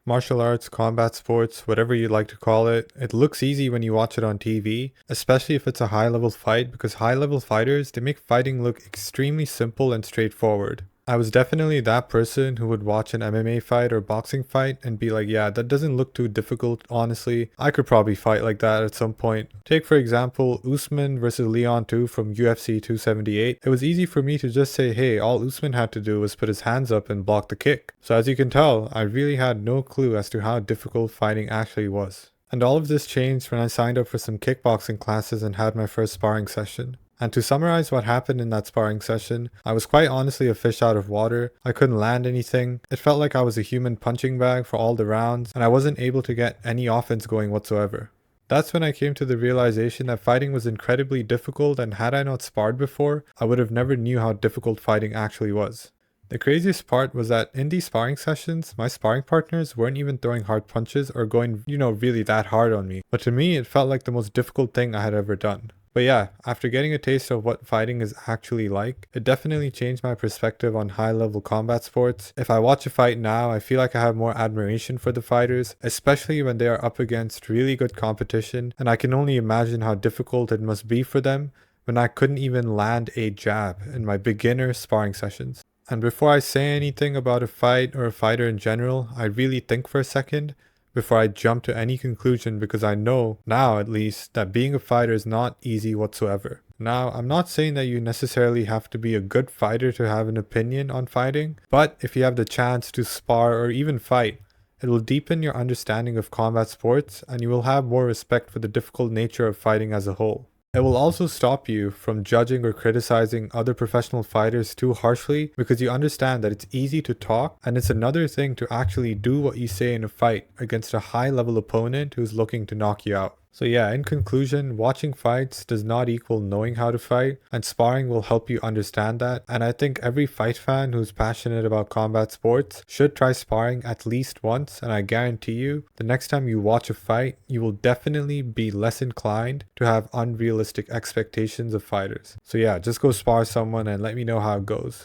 Martial arts, combat sports, whatever you like to call it, it looks easy when you watch it on TV, especially if it's a high level fight because high level fighters, they make fighting look extremely simple and straightforward. I was definitely that person who would watch an MMA fight or boxing fight and be like, yeah, that doesn't look too difficult, honestly. I could probably fight like that at some point. Take for example, Usman versus Leon 2 from UFC 278. It was easy for me to just say, hey, all Usman had to do was put his hands up and block the kick. So as you can tell, I really had no clue as to how difficult fighting actually was. And all of this changed when I signed up for some kickboxing classes and had my first sparring session. And to summarize what happened in that sparring session, I was quite honestly a fish out of water. I couldn't land anything. It felt like I was a human punching bag for all the rounds, and I wasn't able to get any offense going whatsoever. That's when I came to the realization that fighting was incredibly difficult, and had I not sparred before, I would have never knew how difficult fighting actually was. The craziest part was that in these sparring sessions, my sparring partners weren't even throwing hard punches or going, really that hard on me. But to me, it felt like the most difficult thing I had ever done. But yeah, after getting a taste of what fighting is actually like, it definitely changed my perspective on high-level combat sports. If I watch a fight now, I feel like I have more admiration for the fighters, especially when they are up against really good competition, and I can only imagine how difficult it must be for them when I couldn't even land a jab in my beginner sparring sessions. And before I say anything about a fight or a fighter in general, I really think for a second before I jump to any conclusion, because I know, now at least, that being a fighter is not easy whatsoever. Now, I'm not saying that you necessarily have to be a good fighter to have an opinion on fighting, but if you have the chance to spar or even fight, it will deepen your understanding of combat sports and you will have more respect for the difficult nature of fighting as a whole. It will also stop you from judging or criticizing other professional fighters too harshly because you understand that it's easy to talk and it's another thing to actually do what you say in a fight against a high level opponent who's looking to knock you out. So yeah, in conclusion, watching fights does not equal knowing how to fight, and sparring will help you understand that. And I think every fight fan who's passionate about combat sports should try sparring at least once, and I guarantee you, the next time you watch a fight, you will definitely be less inclined to have unrealistic expectations of fighters. So yeah, just go spar someone and let me know how it goes.